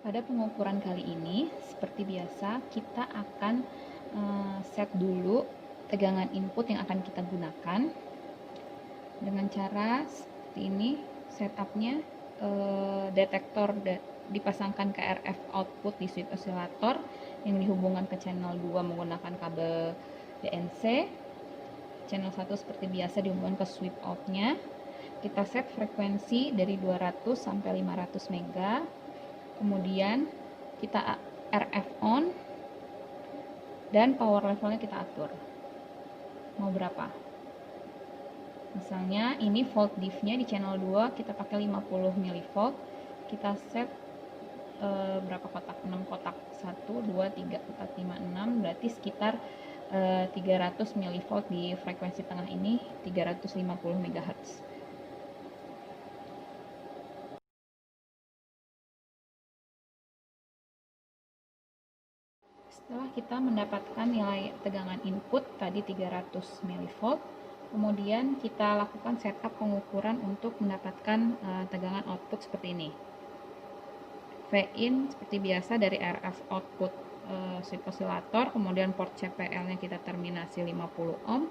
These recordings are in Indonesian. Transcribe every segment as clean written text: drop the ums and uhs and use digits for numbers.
Pada pengukuran kali ini, seperti biasa, kita akan set dulu tegangan input yang akan kita gunakan dengan cara seperti ini. Setupnya detektor dipasangkan ke RF output di switch osilator yang dihubungkan ke channel 2 menggunakan kabel DNC. Channel 1 seperti biasa dihubungkan ke switch outnya. Kita set frekuensi dari 200 sampai 500 mega. Kemudian kita RF on dan power levelnya kita atur mau berapa. Misalnya ini volt diff-nya di channel 2 kita pakai 50 mV. Kita set berapa kotak? 6 kotak. 1 2 3 4 5 6, berarti sekitar 300 mV di frekuensi tengah ini, 350 MHz. Setelah kita mendapatkan nilai tegangan input tadi 300 mV, kemudian kita lakukan setup pengukuran untuk mendapatkan tegangan output seperti ini. V-in seperti biasa dari RF output switch osilator, kemudian port CPL-nya kita terminasi 50 ohm.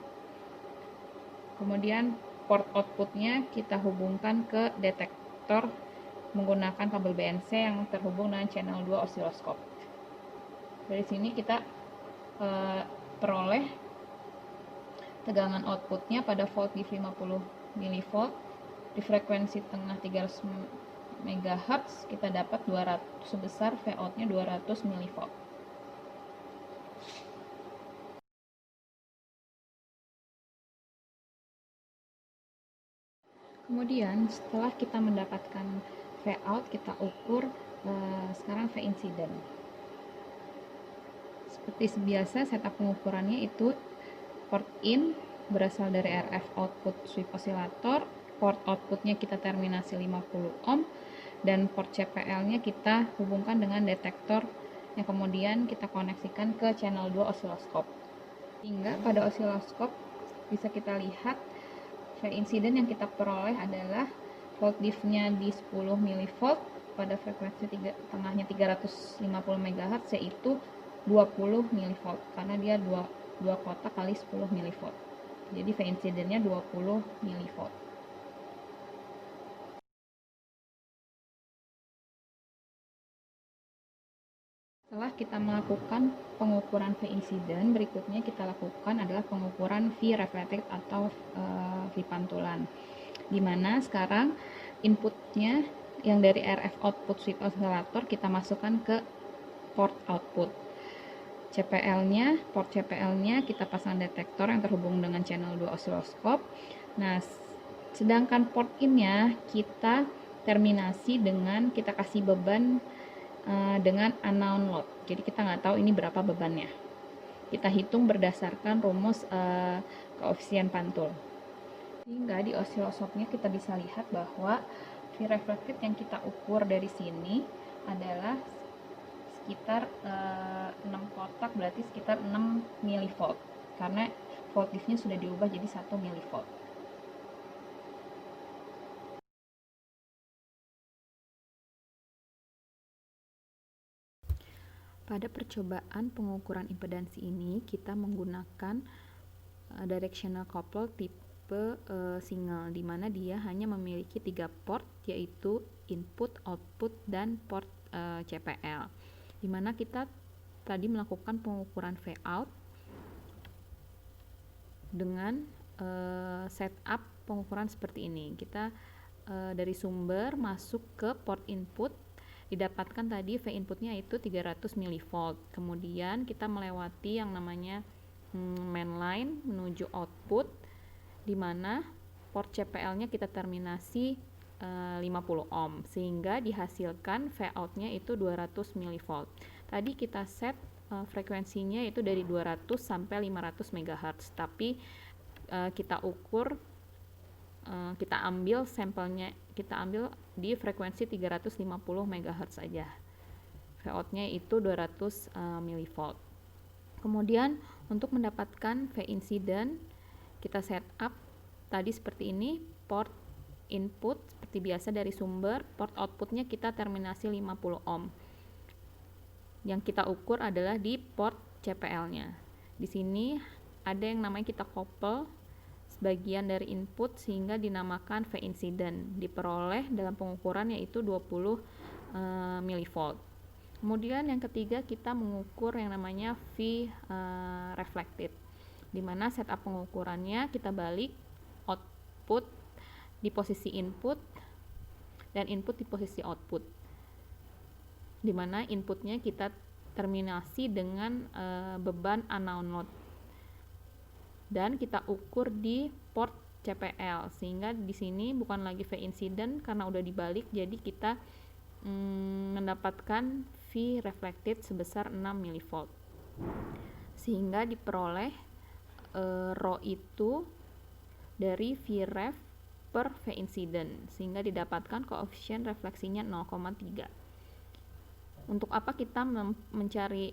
Kemudian port outputnya kita hubungkan ke detektor menggunakan kabel BNC yang terhubung dengan channel 2 osiloskop. Dari sini kita peroleh tegangan outputnya pada volt di 50 mV di frekuensi tengah 300 MHz kita dapat 200 sebesar V-out-nya 200 mV. Kemudian setelah kita mendapatkan V-out, kita ukur sekarang V-incident. Seperti biasa, setup pengukurannya itu port in berasal dari RF output switch osilator, port outputnya kita terminasi 50 ohm, dan port CPL-nya kita hubungkan dengan detektor yang kemudian kita koneksikan ke channel 2 osiloskop. Hingga pada osiloskop bisa kita lihat V-incident yang kita peroleh adalah volt diff-nya di 10 mV pada frekuensi tengahnya 350 MHz, yaitu 20 mV karena dia 2 kotak kali 10 mV. Jadi V-incident-nya 20 mV. Setelah kita melakukan pengukuran V-incident, berikutnya kita lakukan adalah pengukuran V-reflected atau V-pantulan. Dimana sekarang inputnya yang dari RF output switch osilator kita masukkan ke port output. Port CPL-nya kita pasang detektor yang terhubung dengan channel 2 osiloskop. Nah, sedangkan port in-nya kita terminasi dengan kita kasih beban dengan unknown load. Jadi kita nggak tahu ini berapa bebannya. Kita hitung berdasarkan rumus koefisien pantul. Hingga di osiloskopnya kita bisa lihat bahwa V-reflected yang kita ukur dari sini adalah sekitar 6 kotak, berarti sekitar 6 mV karena volt diff-nya sudah diubah jadi 1 mV. Pada percobaan pengukuran impedansi ini kita menggunakan directional couple tipe single, di mana dia hanya memiliki 3 port, yaitu input, output, dan port CPL. Di mana kita tadi melakukan pengukuran V-out dengan setup pengukuran seperti ini. Kita dari sumber masuk ke port input, didapatkan tadi V inputnya itu 300 mV. Kemudian kita melewati yang namanya main line menuju output, di mana port CPL-nya kita terminasi 50 ohm, sehingga dihasilkan V-out-nya itu 200 mV. Tadi kita set frekuensinya itu dari 200 sampai 500 MHz, tapi kita ukur, kita ambil sampelnya, kita ambil di frekuensi 350 MHz saja. V-out-nya itu 200 mV. Kemudian untuk mendapatkan V-incident kita setup tadi seperti ini, port input seperti biasa dari sumber, port outputnya kita terminasi 50 ohm. yang kita ukur adalah di port CPL-nya. Di sini ada yang namanya kita couple sebagian dari input sehingga dinamakan V incident, diperoleh dalam pengukuran yaitu 20 mV. Kemudian yang ketiga kita mengukur yang namanya V reflected, di mana setup pengukurannya kita balik output di posisi input dan input di posisi output, di mana inputnya kita terminasi dengan beban unknown load dan kita ukur di port CPL, sehingga di sini bukan lagi V incident karena udah dibalik, jadi kita mendapatkan V reflected sebesar 6 mV, sehingga diperoleh rho itu dari V ref per V incident, sehingga didapatkan koefisien refleksinya 0,3. Untuk apa kita mencari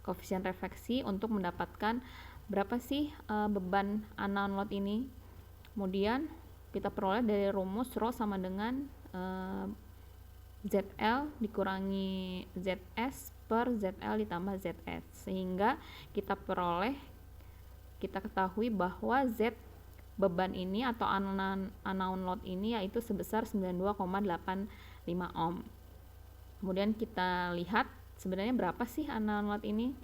koefisien refleksi? Untuk mendapatkan berapa sih beban unknown load ini. Kemudian kita peroleh dari rumus rho sama dengan ZL dikurangi ZS per ZL ditambah ZS, sehingga kita ketahui bahwa Z beban ini atau unknown load ini yaitu sebesar 92,85 ohm. Kemudian kita lihat sebenarnya berapa sih unknown load ini.